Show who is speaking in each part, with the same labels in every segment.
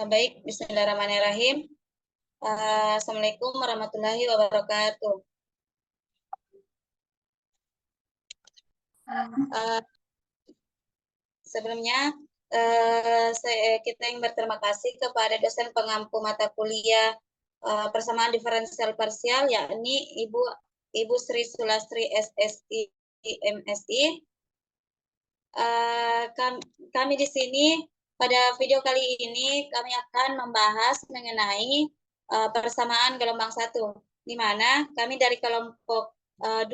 Speaker 1: Baik, Bismillahirrahmanirrahim. Assalamualaikum warahmatullahi wabarakatuh. Uh, Sebelumnya, kita ingin berterima kasih kepada dosen pengampu mata kuliah persamaan diferensial parsial, yakni Ibu Sri Sulastri SSI MSI. Kami di sini pada video kali ini kami akan membahas mengenai persamaan gelombang 1, di mana kami dari kelompok 2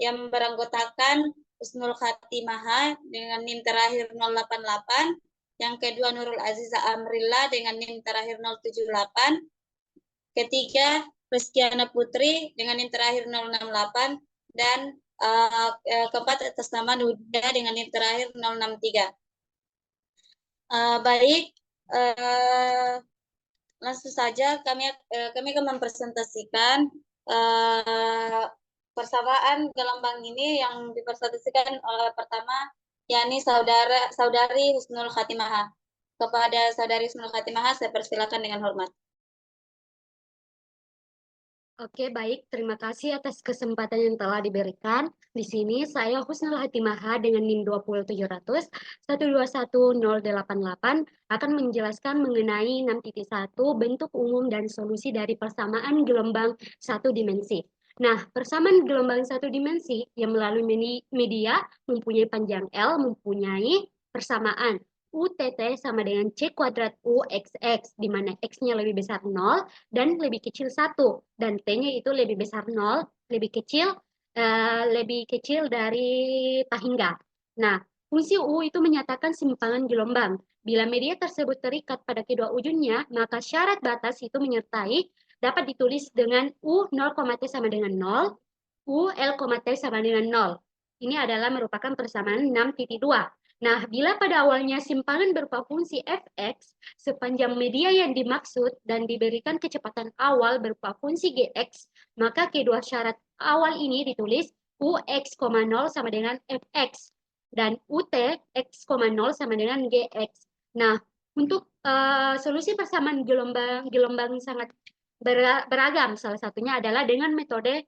Speaker 1: yang beranggotakan Husnul Khatimah dengan NIM terakhir 088, yang kedua Nurul Aziza Amrillah dengan NIM terakhir 078, ketiga Rizkiana Putri dengan NIM terakhir 068, dan keempat atas nama Nuda dengan NIM terakhir 063. Baik, langsung saja kami akan mempresentasikan persamaan gelombang ini yang dipresentasikan oleh pertama yakni saudari Husnul Khatimah. Kepada saudari Husnul Khatimah saya persilakan dengan hormat.
Speaker 2: Oke, baik. Terima kasih atas kesempatan yang telah diberikan. Di sini saya Husnul Khatimah dengan NIM 20700 121088 akan menjelaskan mengenai 6.1 bentuk umum dan solusi dari persamaan gelombang satu dimensi. Nah, persamaan gelombang satu dimensi yang melalui media mempunyai panjang L, mempunyai persamaan UTT sama dengan C kuadrat UXX, di mana X-nya lebih besar 0 dan lebih kecil 1, dan T-nya itu lebih besar 0, lebih kecil dari tahingga. Nah, fungsi U itu menyatakan simpangan gelombang. Bila media tersebut terikat pada kedua ujungnya, maka syarat batas itu menyertai dapat ditulis dengan U 0, T sama dengan 0, U L, T sama dengan 0. Ini adalah merupakan persamaan 6.2. Nah, bila pada awalnya simpangan berupa fungsi fx sepanjang media yang dimaksud dan diberikan kecepatan awal berupa fungsi gx, maka kedua syarat awal ini ditulis ux, 0 sama dengan fx dan ut x, 0 sama dengan gx. Nah, untuk solusi persamaan gelombang sangat beragam. Salah satunya adalah dengan metode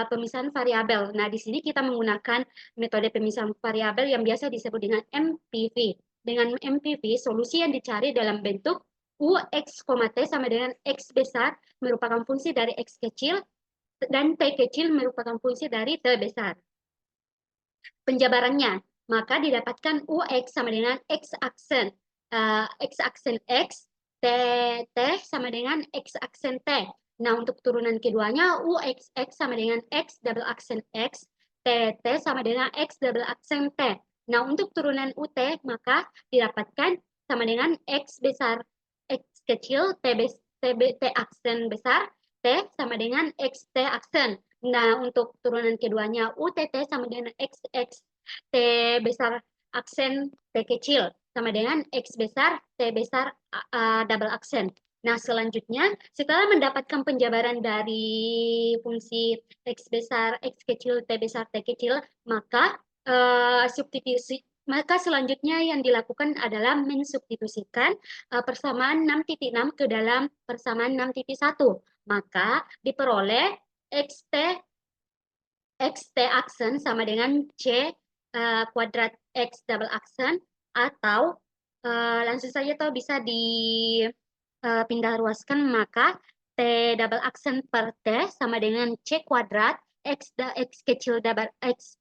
Speaker 2: pemisahan variabel. Nah, di sini kita menggunakan metode pemisahan variabel yang biasa disebut dengan MPV. Dengan MPV, solusi yang dicari dalam bentuk UX, T sama dengan X besar merupakan fungsi dari X kecil dan T kecil merupakan fungsi dari T besar. Penjabarannya, maka didapatkan UX sama dengan X aksen X, T sama dengan X aksen T. Nah, untuk turunan keduanya UXX sama dengan X double aksen X, TT sama dengan X double aksen T. Nah, untuk turunan UT maka didapatkan sama dengan X besar X kecil, T aksen besar, T sama dengan XT aksen. Nah, untuk turunan keduanya UTT sama dengan XX, T besar aksen T kecil sama dengan X besar, T besar double aksen. Nah, selanjutnya setelah mendapatkan penjabaran dari fungsi X besar, X kecil, T besar, T kecil, maka maka selanjutnya yang dilakukan adalah mensubstitusikan persamaan 6.6 ke dalam persamaan 6.1. Maka diperoleh XT aksen sama dengan C kuadrat X double aksen, atau langsung saja atau bisa dipindah ruaskan, maka T double aksen per T sama dengan C kuadrat X kecil double X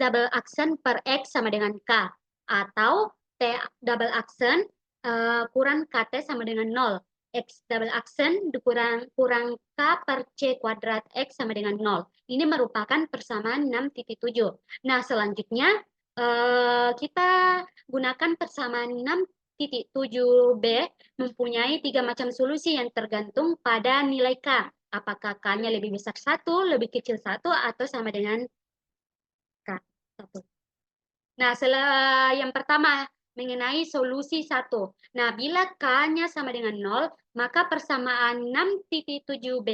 Speaker 2: double aksen per X sama dengan K, atau T double aksen kurang KT sama dengan 0. X double aksen kurang K per C kuadrat X sama dengan 0. Ini merupakan persamaan 6.7. Nah, selanjutnya kita gunakan persamaan 6.7b mempunyai 3 macam solusi yang tergantung pada nilai K. Apakah K-nya lebih besar 1, lebih kecil 1, atau sama dengan K 1. Nah, yang pertama, mengenai solusi 1. Nah, bila K-nya sama dengan 0, maka persamaan 6.7b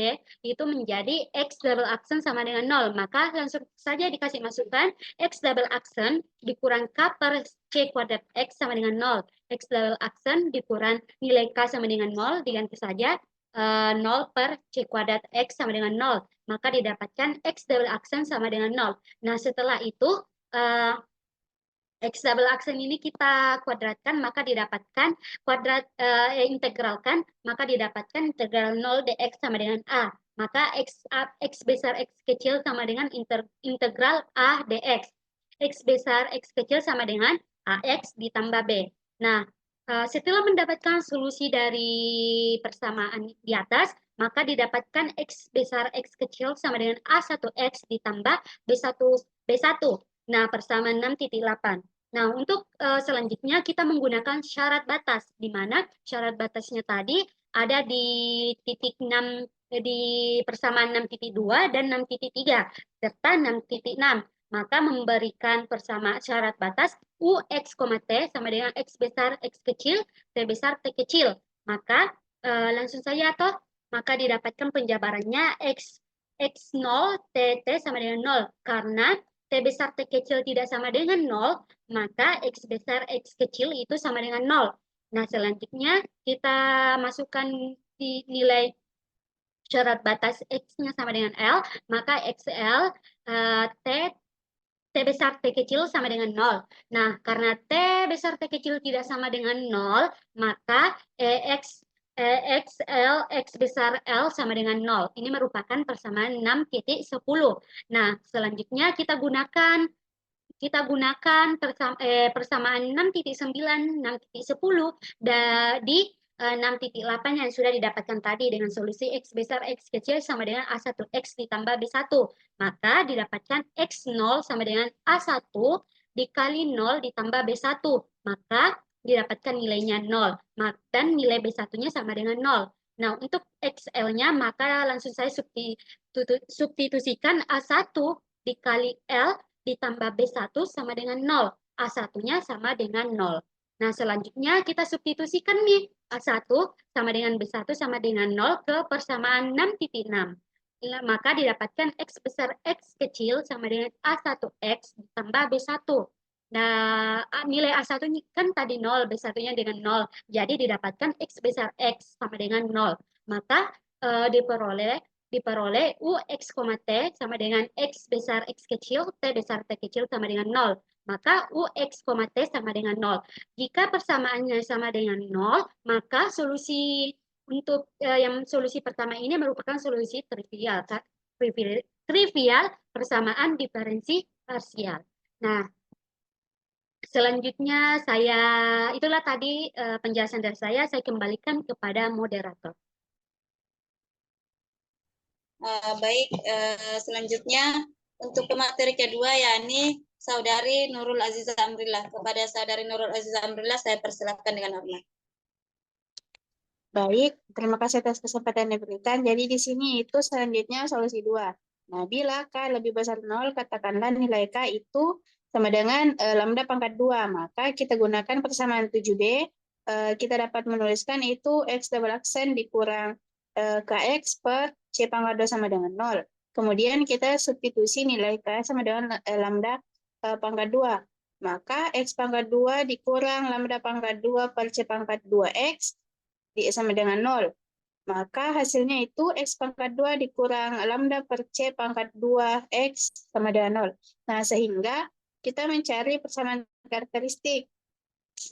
Speaker 2: itu menjadi X double aksen sama dengan 0. Maka langsung saja dikasih masukan X double aksen dikurang K per C kuadrat X sama dengan 0. X double aksen dikurang nilai K sama dengan 0, diganti saja 0 per C kuadrat X sama dengan 0. Maka didapatkan X double aksen sama dengan 0. Nah, setelah itu X double aksen ini kita kuadratkan, maka didapatkan integralkan, maka didapatkan integral 0 dx sama dengan A. Maka X besar X kecil sama dengan integral A dx. X besar X kecil sama dengan AX ditambah B. Nah, setelah mendapatkan solusi dari persamaan di atas, maka didapatkan X besar X kecil sama dengan A1X ditambah B1. Nah, persamaan 6.8. Nah, untuk selanjutnya kita menggunakan syarat batas, di mana syarat batasnya tadi ada di titik 6, di persamaan 6.2 dan 6.3, serta 6.6. Maka memberikan persamaan syarat batas UX, T sama dengan X besar X kecil, T besar T kecil. Maka langsung saja toh, maka didapatkan penjabarannya X0 T sama dengan 0, karena T besar T kecil tidak sama dengan 0, maka X besar X kecil itu sama dengan 0. Nah, selanjutnya kita masukkan di nilai syarat batas X-nya sama dengan L, maka XL T besar T kecil sama dengan 0. Nah, karena T besar T kecil tidak sama dengan 0, maka XL X besar L sama dengan 0. Ini merupakan persamaan 6.10. Nah, selanjutnya kita gunakan persamaan 6.9, 6.10 di 6.8 yang sudah didapatkan tadi dengan solusi X besar X kecil sama dengan A1X ditambah B1. Maka didapatkan X0 sama dengan A1 dikali 0 ditambah B1. Maka didapatkan nilainya 0. Dan nilai B1-nya sama dengan 0. Nah, untuk XL-nya maka langsung saya substitusikan A1 dikali L ditambah B1 sama dengan 0. A1-nya sama dengan 0. Nah, selanjutnya kita substitusikan nih. A1 sama dengan B1 sama dengan 0 ke persamaan 6.6. Maka didapatkan X besar X kecil sama dengan A1X ditambah B1. Nah, nilai A1 kan tadi 0, B1-nya dengan 0. Jadi didapatkan X besar X sama dengan 0. Maka diperoleh UX, T sama dengan X besar X kecil, T besar T kecil sama dengan 0. Maka UX, T sama dengan 0. Jika persamaannya sama dengan 0, maka solusi untuk yang solusi pertama ini merupakan solusi trivial persamaan diferensi parsial. Nah, selanjutnya itulah tadi penjelasan dari saya kembalikan kepada moderator.
Speaker 1: Baik, selanjutnya untuk pemateri kedua yakni Saudari Nurul Aziza Amrillah. Kepada Saudari Nurul Aziza Amrillah saya persilakan dengan hormat.
Speaker 3: Baik, terima kasih atas kesempatan yang diberikan. Jadi di sini itu selanjutnya solusi 2. Nah, bila K lebih besar 0, katakanlah nilai K itu sama dengan lambda pangkat 2. Maka kita gunakan persamaan 7B. Kita dapat menuliskan itu X double aksen dikurang KX per C pangkat 2 sama dengan 0. Kemudian kita substitusi nilai K sama dengan lambda pangkat 2. Maka X pangkat 2 dikurang lambda pangkat 2 per C pangkat 2X sama dengan 0. Maka hasilnya itu X pangkat 2 dikurang lambda per C pangkat 2X sama dengan 0. Nah, sehingga kita mencari persamaan karakteristik,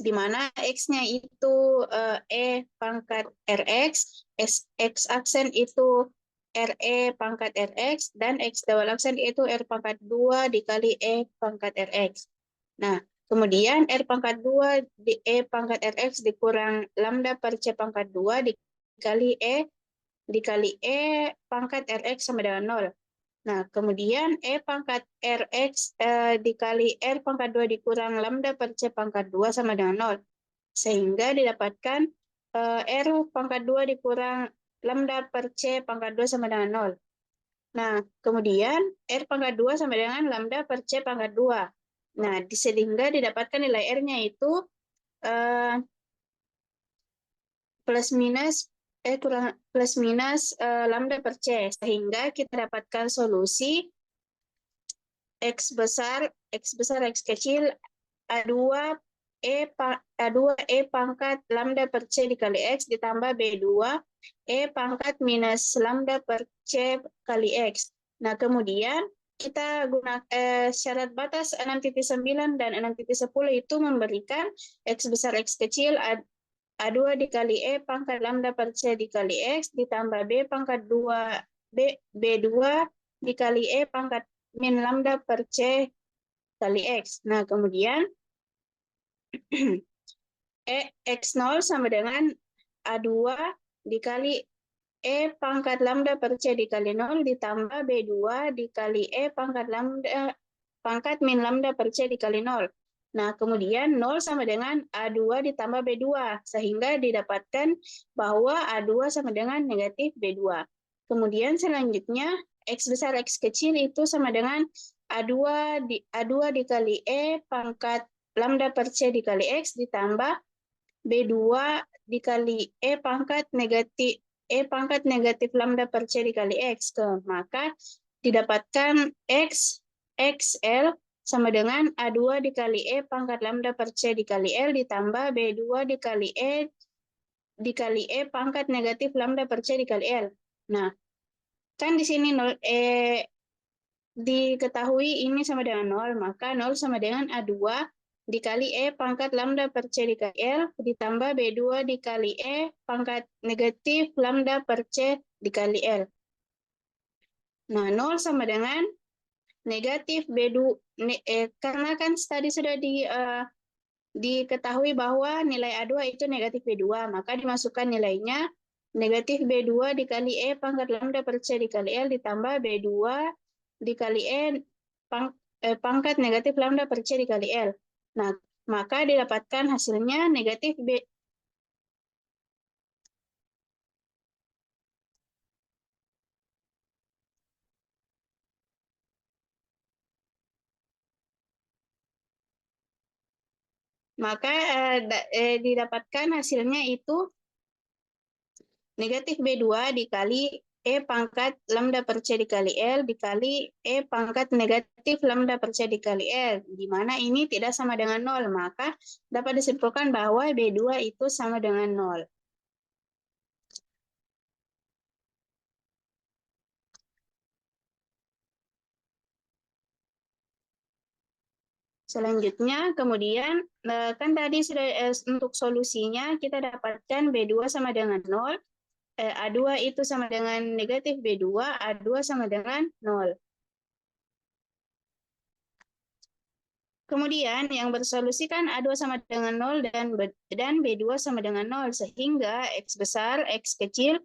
Speaker 3: di mana X-nya itu E pangkat RX, X aksen itu RE pangkat RX, dan X double aksen itu R pangkat 2 dikali E pangkat RX. Nah, kemudian R pangkat 2 di E pangkat RX dikurang lambda per C pangkat 2 dikali E pangkat RX sama dengan 0. Nah, kemudian E pangkat RX dikali R pangkat 2 dikurang lambda per C pangkat 2 sama dengan 0. Sehingga didapatkan R pangkat 2 dikurang lambda per C pangkat 2 sama dengan 0. Nah, kemudian R pangkat 2 sama dengan lambda per C pangkat 2. Nah, sehingga didapatkan nilai R-nya itu plus minus lambda per C, sehingga kita dapatkan solusi X besar X kecil A2 E pangkat lambda per C dikali X ditambah B2 E pangkat minus lambda per C kali X. Nah, kemudian kita gunakan syarat batas 6.9 dan 6.10 itu memberikan X besar X kecil A2 dikali E pangkat lambda per C dikali X ditambah B pangkat 2 B2 dikali E pangkat min lambda per C kali X. Nah, kemudian X0 sama dengan A2 dikali E pangkat lambda per C dikali 0 ditambah B2 dikali E pangkat min lambda per C dikali 0. Nah, kemudian 0 sama dengan A2 ditambah B2, sehingga didapatkan bahwa A2 sama dengan negatif B2. Kemudian selanjutnya, X besar X kecil itu sama dengan A2 dikali E pangkat lambda per C dikali X ditambah B2 dikali E pangkat negatif lambda per C dikali X. Maka didapatkan XL sama dengan A2 dikali E pangkat lambda per C dikali L ditambah B2 dikali E pangkat negatif lambda per C dikali L. Nah, kan di sini diketahui ini sama dengan 0, maka 0 sama dengan A2 dikali E pangkat lambda per C dikali L ditambah B2 dikali E pangkat negatif lambda per C dikali L. Nah, 0 sama dengan negatif B2, karena kan tadi sudah diketahui bahwa nilai A2 itu negatif B2, maka dimasukkan nilainya negatif B2 dikali E pangkat lambda per C dikali L ditambah B2 dikali E pangkat negatif lambda per C dikali L. Nah, maka didapatkan hasilnya negatif B. Maka didapatkan hasilnya itu negatif B2 dikali E pangkat lambda per C dikali L dikali E pangkat negatif lambda per C dikali L, di mana ini tidak sama dengan 0, maka dapat disimpulkan bahwa B2 itu sama dengan 0. Selanjutnya, kemudian kan tadi sudah untuk solusinya kita dapatkan B2 sama dengan 0, A2 itu sama dengan negatif B2, A2 sama dengan 0. Kemudian yang bersolusi kan A2 sama dengan 0 dan B2 sama dengan 0, sehingga X besar X kecil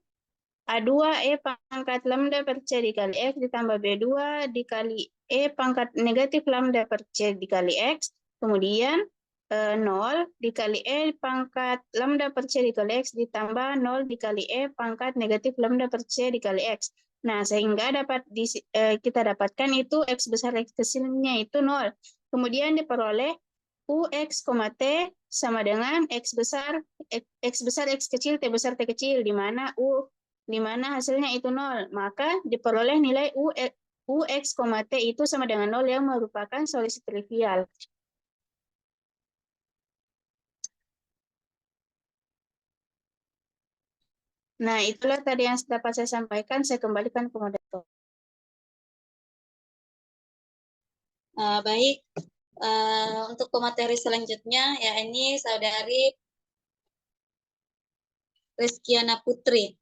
Speaker 3: A2 E pangkat lambda per C dikali X ditambah B2 dikali E pangkat negatif lambda per C dikali X, kemudian 0 dikali E pangkat lambda per C dikali X ditambah 0 dikali E pangkat negatif lambda per C dikali X. Nah, sehingga kita dapatkan itu X besar X kecilnya itu 0. Kemudian diperoleh UX, T sama dengan X besar X kecil T besar T kecil, di mana hasilnya itu 0. Maka diperoleh nilai UX, T itu sama dengan 0 yang merupakan solusi trivial. Nah, itulah tadi yang dapat saya sampaikan. Saya kembalikan ke moderator.
Speaker 1: Baik, untuk pemateri selanjutnya, ya ini Saudari Reskiana Putri.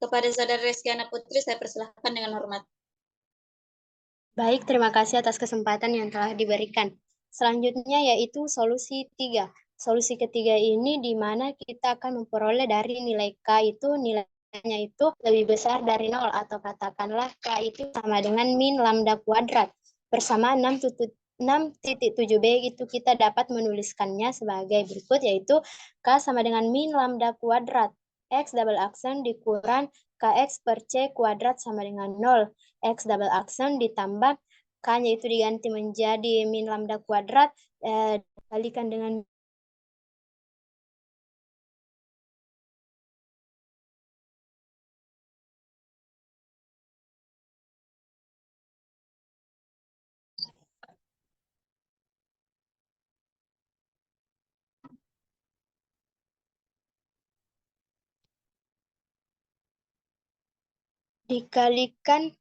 Speaker 1: Kepada Saudari Reskiana Putri, saya persilahkan dengan hormat.
Speaker 2: Baik, terima kasih atas kesempatan yang telah diberikan. Selanjutnya yaitu solusi 3. Solusi ketiga ini di mana kita akan memperoleh dari nilai K itu nilainya itu lebih besar dari 0, atau katakanlah K itu sama dengan min lambda kuadrat. Bersama 6.7b itu kita dapat menuliskannya sebagai berikut, yaitu K sama dengan min lambda kuadrat X double aksen dikurang KX per C kuadrat sama dengan 0. X double aksen ditambah K-nya itu diganti menjadi min lambda kuadrat dikalikan dengan
Speaker 4: dikalikan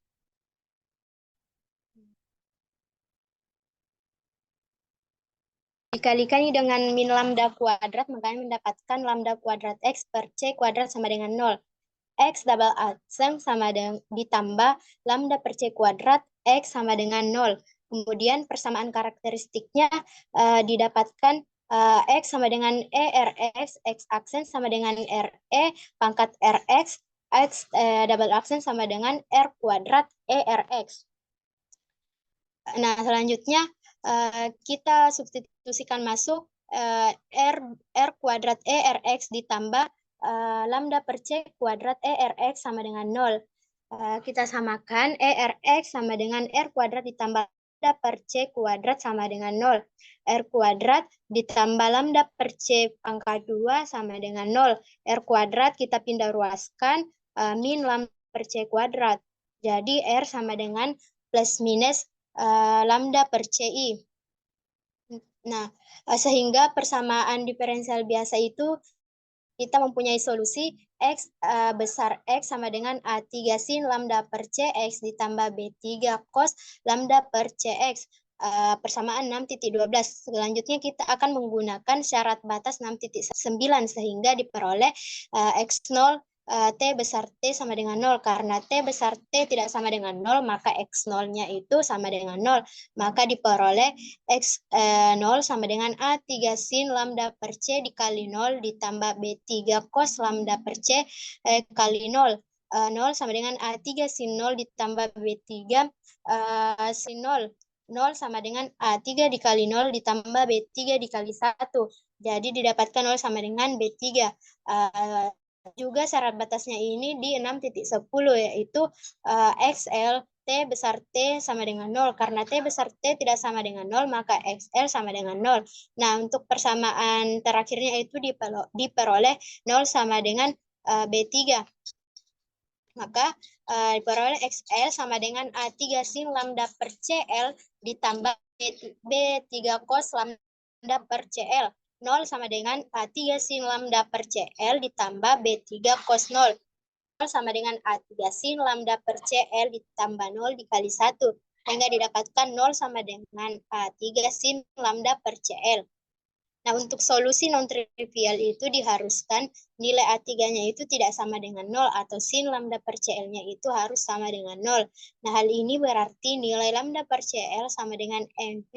Speaker 4: dengan min lambda kuadrat, maka mendapatkan lambda kuadrat X per C kuadrat sama dengan 0. X double aksen sama dengan ditambah lambda per C kuadrat X sama dengan 0. Kemudian persamaan karakteristiknya didapatkan X sama dengan ERX, X aksen sama dengan RE pangkat RX, X double aksen sama dengan R kuadrat ERX. Nah, selanjutnya kita substitusikan masuk R kuadrat ERX ditambah lambda per C kuadrat ERX sama dengan 0. Kita samakan ERX sama dengan R kuadrat ditambah lambda per C kuadrat sama dengan 0. R kuadrat ditambah lambda per C pangkat 2 sama dengan 0. R kuadrat kita pindah ruaskan min lambda per C kuadrat. Jadi R sama dengan plus minus lambda per CI. Nah, sehingga persamaan diferensial biasa itu kita mempunyai solusi X besar X sama dengan A3 sin lambda per CX ditambah B3 cos lambda per CX. Persamaan 6.12. Selanjutnya kita akan menggunakan syarat batas 6.9 sehingga diperoleh X0 T besar T sama dengan 0. Karena T besar T tidak sama dengan 0, maka X0-nya itu sama dengan 0. Maka diperoleh X0 sama dengan A3 sin lambda per C dikali 0 ditambah B3 cos lambda per C kali 0. 0 sama dengan A3 sin 0 ditambah B3 sin 0. 0 sama dengan A3 dikali 0 ditambah B3 dikali 1. Jadi didapatkan 0 sama dengan B3. Juga syarat batasnya ini di 6.10 yaitu XL T besar T sama dengan 0. Karena T besar T tidak sama dengan 0, maka XL sama dengan 0. Nah, untuk persamaan terakhirnya itu diperoleh 0 sama dengan B3. Maka diperoleh XL sama dengan A3 sin lambda per CL ditambah B3 cos lambda per CL. 0 sama dengan A3 sin lambda per CL ditambah B3 cos 0. 0 sama dengan A3 sin lambda per CL ditambah 0 dikali 1. Sehingga didapatkan 0 sama dengan A3 sin lambda per CL. Nah, untuk solusi non-trivial itu diharuskan nilai A3-nya itu tidak sama dengan 0 atau sin lambda per CL-nya itu harus sama dengan 0. Nah, hal ini berarti nilai lambda per CL sama dengan NV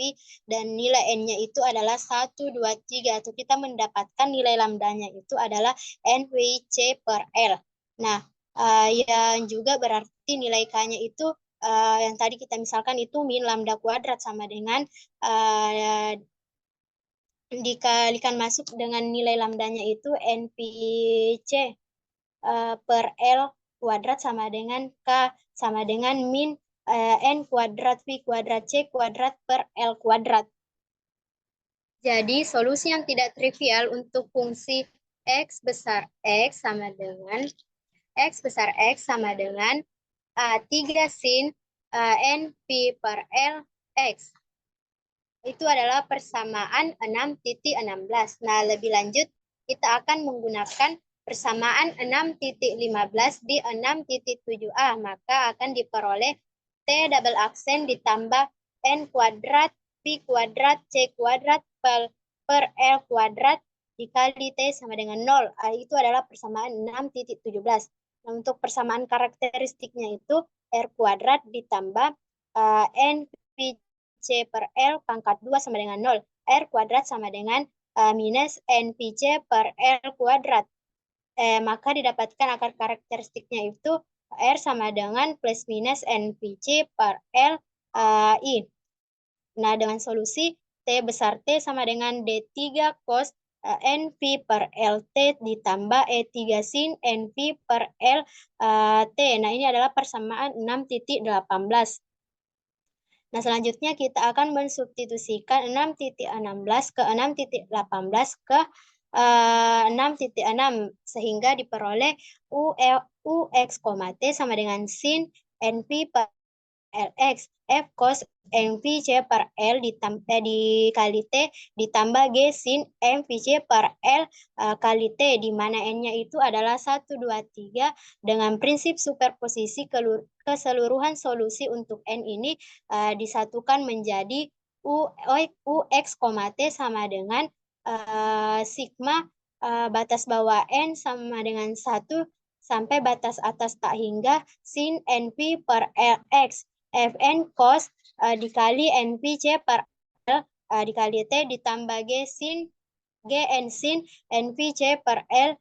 Speaker 4: dan nilai N-nya itu adalah 1, 2, 3. Atau kita mendapatkan nilai lambdanya itu adalah NVC per L. Nah, yang juga berarti nilai K-nya itu yang tadi kita misalkan itu min lambda kuadrat sama dengan dikalikan masuk dengan nilai lambdanya itu NPC per L kuadrat sama dengan K sama dengan min N kuadrat V kuadrat C kuadrat per L kuadrat. Jadi solusi yang tidak trivial untuk fungsi X besar X sama dengan A3 sin NP per L X. Itu adalah persamaan 6.16. Nah, lebih lanjut, kita akan menggunakan persamaan 6.15 di 6.7a. Maka akan diperoleh T double aksen ditambah N kuadrat, P kuadrat, C kuadrat per L kuadrat dikali T sama dengan 0. Itu adalah persamaan 6.17. Nah, untuk persamaan karakteristiknya itu R kuadrat ditambah N P C per L pangkat 2 sama dengan 0. R kuadrat sama dengan minus NPC per L kuadrat. Maka didapatkan akar karakteristiknya itu R sama dengan plus minus NPC per L I. Nah, dengan solusi T besar T sama dengan D3 cos NV per LT ditambah E3 sin NV per L T. Nah, ini adalah persamaan 6.18. Nah, selanjutnya kita akan mensubstitusikan 6.16 ke 6.18 ke 6.6 sehingga diperoleh UX, T sama dengan sin NP per LX. F cos MVC per L dikali T ditambah G sin MVC per L kali T, di mana N-nya itu adalah 1, 2, 3. Dengan prinsip superposisi keseluruhan solusi untuk N ini disatukan menjadi UX, T sama dengan sigma batas bawah N sama dengan 1 sampai batas atas tak hingga sin NP per LX. Fn cos dikali NPC per L dikali T ditambah G sin Gn sin NPC per L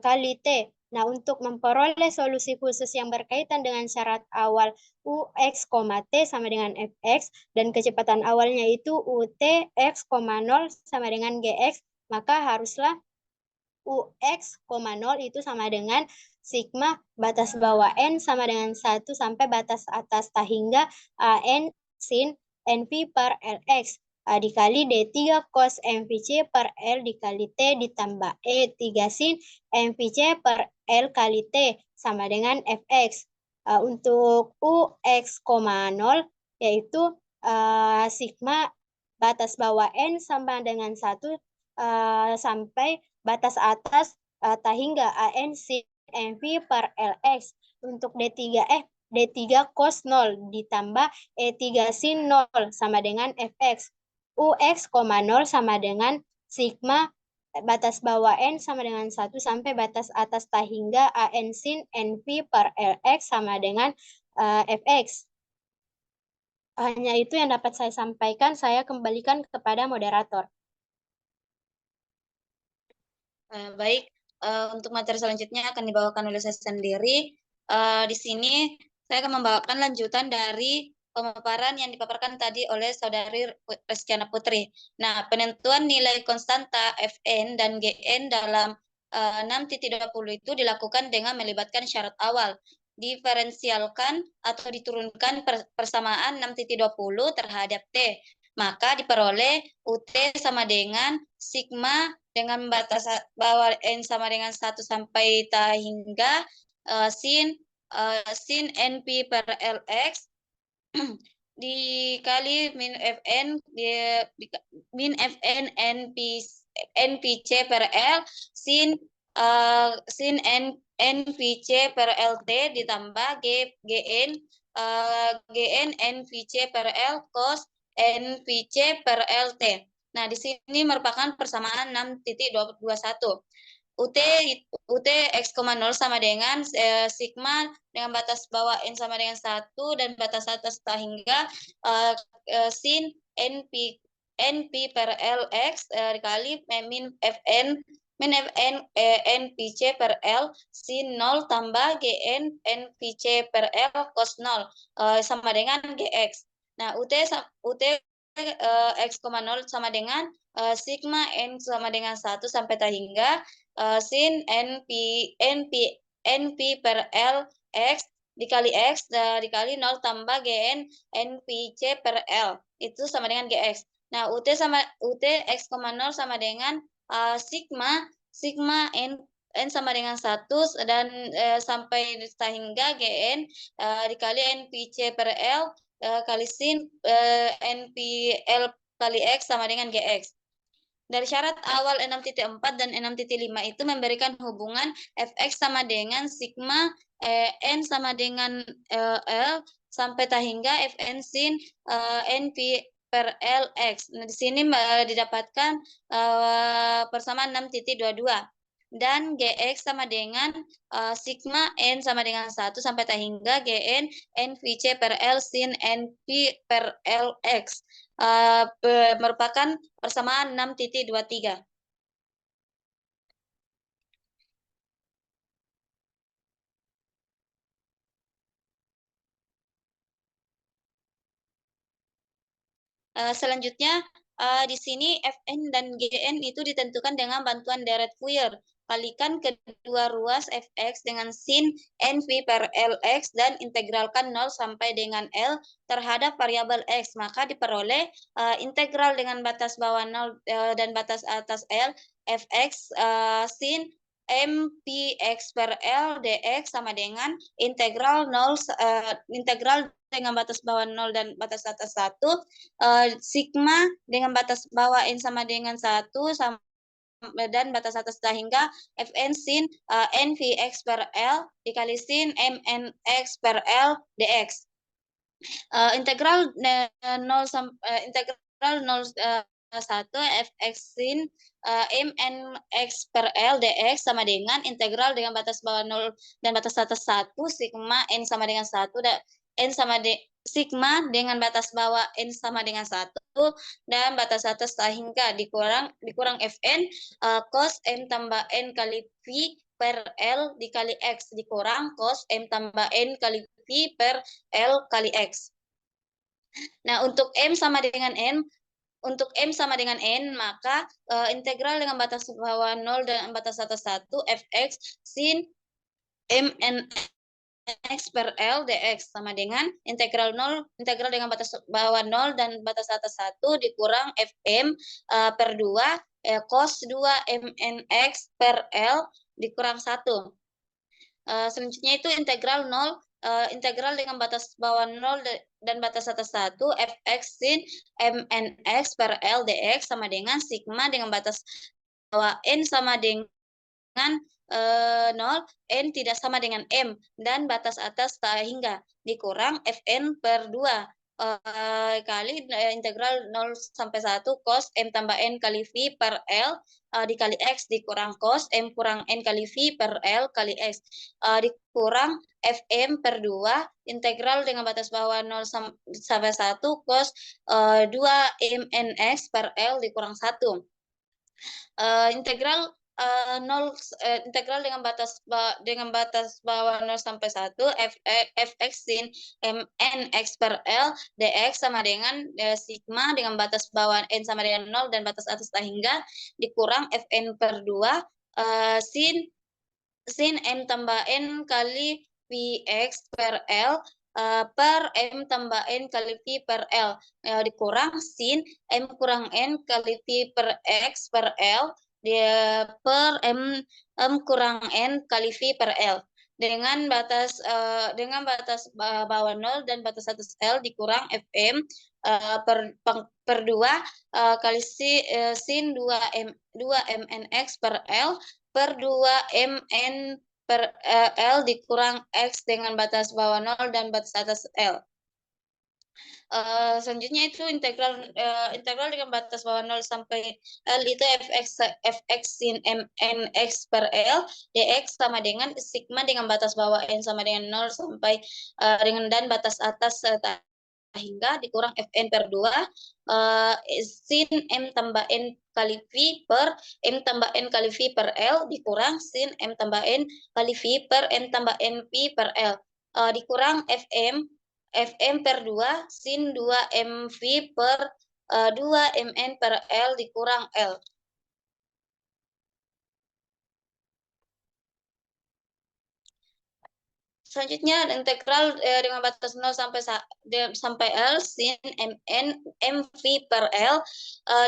Speaker 4: kali T. Nah, untuk memperoleh solusi khusus yang berkaitan dengan syarat awal UX, T sama dengan Fx dan kecepatan awalnya itu UT X, 0 sama dengan Gx, maka haruslah UX, 0 itu sama dengan sigma batas bawah N sama dengan 1 sampai batas atas tak hingga N sin NV per LX dikali D3 cos MVC per L dikali T ditambah E3 sin MVC per L kali T sama dengan Fx. Untuk UX, 0 yaitu sigma batas bawah N sama dengan 1 sampai batas atas tak hingga AN sin MV per LX. Untuk D3 cos 0 ditambah E3 sin 0 sama dengan Fx. UX, 0 sama dengan sigma batas bawah N sama dengan 1 sampai batas atas tak hingga AN sin NV per LX sama dengan Fx. Hanya itu yang dapat saya sampaikan. Saya kembalikan kepada moderator.
Speaker 1: Baik, untuk materi selanjutnya akan dibawakan oleh saya sendiri. Di sini saya akan membawakan lanjutan dari pemaparan yang dipaparkan tadi oleh Saudari Reskiana Putri. Nah, penentuan nilai konstanta Fn dan Gn dalam 6.20 itu dilakukan dengan melibatkan syarat awal. Diferensialkan atau diturunkan persamaan 6.20 terhadap T. Maka diperoleh UT sama dengan sigma dengan batas bawah N sama dengan 1 sampai ta hingga sin NP per LX dikali min Fn min Fn NPC per L sin NPC per LT ditambah Gn NPC per L cos NPC per LT. Nah, di sini merupakan persamaan 6.21. UT X, 0 sama dengan sigma dengan batas bawah N sama dengan 1 dan batas atas tak hingga sin NP per LX dikali min Fn NPC per L sin 0 tambah Gn NPC per L cos 0 sama dengan Gx. Nah, UT X, 0 sama dengan sigma N sama dengan 1 sampai tak hingga sin NP per L X dikali X dikali 0 tambah Gn NPC per L itu sama dengan Gx. Nah, UT X, 0 sama dengan sigma N sama dengan 1 dan sampai tak hingga Gn dikali NPC per L kali sin NPL kali X sama dengan Gx. Dari syarat awal 6.4 dan 6.5 itu memberikan hubungan Fx sama dengan sigma N sama dengan L sampai tak hingga Fn sin NP per LX. Nah, di sini didapatkan persamaan 6.22. Dan Gx sama dengan sigma N sama dengan 1 sampai tak hingga Gn NVC per L sin NP per LX merupakan persamaan 6.23. Selanjutnya, di sini Fn dan Gn itu ditentukan dengan bantuan deret Fourier. Kalikan kedua ruas Fx dengan sin NV per Lx dan integralkan 0 sampai dengan L terhadap variabel X. Maka diperoleh integral dengan batas bawah 0 dan batas atas L Fx sin MPX per L dx sama dengan integral 0 integral dengan batas bawah 0 dan batas atas 1 sigma dengan batas bawah n sama dengan 1 sama dan batas atas hingga Fn sin NVX per L dikali sin MNX per L dx. Integral 0 integral 0 1 Fx sin MNX per L dx sama dengan integral dengan batas bawah 0 dan batas atas 1 sigma n sama dengan 1 dan n sama sigma dengan batas bawah n sama dengan 1 dan batas atas hingga dikurang Fn cos m tambah n kali V per L dikali X dikurang cos m tambah n kali V per L kali X. Nah, untuk M sama dengan N, maka integral dengan batas bawah 0 dan batas atas 1 Fx sin MNX per L dx sama dengan integral dengan batas bawah 0 dan batas atas 1 dikurang Fm per 2 cos 2 MNX per L dikurang 1. Selanjutnya itu integral dengan batas bawah 0 dan batas atas 1 Fx sin MNX per L dx sama dengan sigma dengan batas bawah n sama dengan 0, n tidak sama dengan m dan batas atas hingga dikurang Fn per 2 kali integral 0 sampai 1 cos m tambah n kali V per L dikali X dikurang cos m kurang n kali V per L kali X dikurang Fm per 2 integral dengan batas bawah 0 sampai 1 cos 2 MNX per L dikurang 1 integral integral dengan batas bawah 0 sampai 1 Fx sin MNX per L dx sama dengan sigma dengan batas bawah n sama dengan 0 dan batas atas hingga dikurang Fn per 2 sin m tambah n kali Vx per L per m tambah n kali V per L dikurang sin m kurang n kali V per X per L per m kurang n kali V per L dengan batas bawah 0 dan batas atas L dikurang Fm per 2 kali sin 2 MNX per L per 2 MN per L dikurang X dengan batas bawah 0 dan batas atas L. Selanjutnya itu integral dengan batas bawah 0 sampai L itu Fx sin MNX per L dx sama dengan sigma dengan batas bawah n sama dengan 0 sampai dengan dan batas atas hingga dikurang Fn per 2 sin m tambah n kali V per m tambah n kali V per L dikurang sin m tambah n kali V per m tambah n V per L dikurang Fm per 2 sin 2 mv per 2 mn per L dikurang L. Selanjutnya integral dengan batas 0 sampai L sin mn mv per L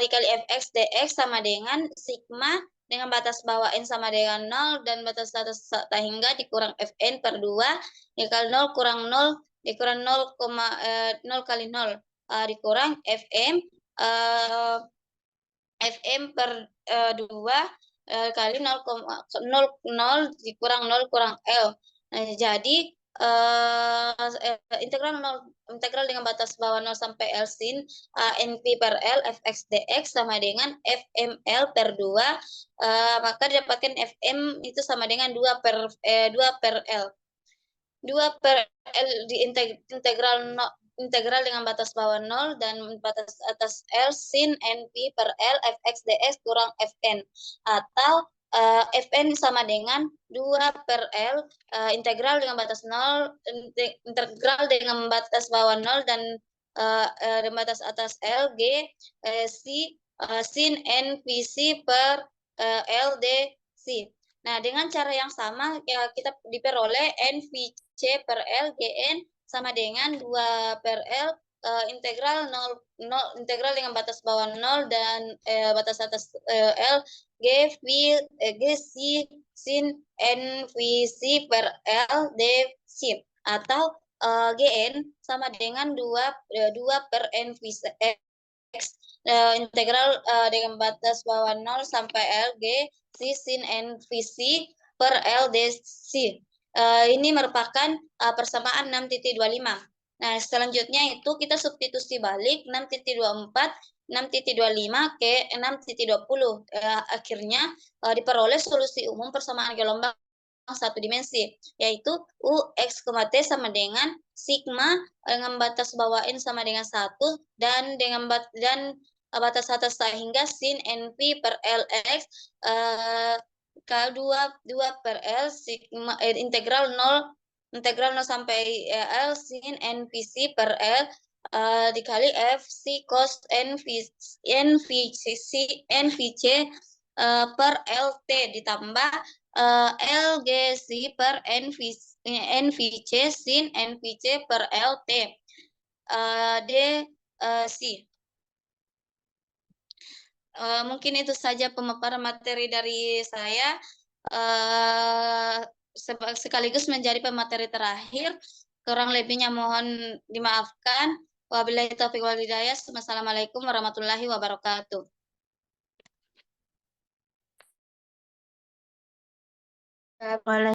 Speaker 1: dikali Fx dx sama dengan sigma dengan batas bawah n sama dengan 0 dan batas atas hingga dikurang Fn per 2 dikali 0 kurang 0 dikurang 0 kali 0 dikurang Fm per 2 kali 0 dikurang 0 kurang L. Jadi integral dengan batas bawah 0 sampai L sin NP per L Fx dx sama dengan Fml per 2 maka didapatkan Fm itu sama dengan 2 per L. 2 per L di integral dengan batas bawah 0 dan batas atas L sin NP per L Fx dx kurang Fn atau Fn sama dengan 2 per L integral dengan batas 0 integral dengan batas bawah 0 dan batas atas L G sin NPC per L dc. Nah, dengan cara yang sama ya kita diperoleh NVC per L GN sama dengan 2 per L integral 0 integral dengan batas bawah 0 dan batas atas L G V G C sin N V C per L D C atau Gn sama dengan 2 per N V X integral dengan batas bawah 0 sampai L G C sin N V C per L D C. Ini merupakan persamaan 6.25. Nah, selanjutnya itu kita substitusi balik 6.24, 6.25 ke 6.20. Akhirnya diperoleh solusi umum persamaan gelombang satu dimensi, yaitu U X, T sama dengan sigma dengan batas bawah N sama dengan 1 dan dengan batas atas sehingga sin NV per LX K2 per L sigma integral 0 sampai L sin NVC per L dikali F C cos NVC per LT ditambah LGC per NVC sin NVC per LT DC. Mungkin itu saja pemaparan materi dari saya. Sekaligus menjadi pemateri terakhir. Kurang lebihnya mohon dimaafkan. Wabillahi taufiq wal hidayah. Wassalamualaikum warahmatullahi wabarakatuh.
Speaker 3: Boleh.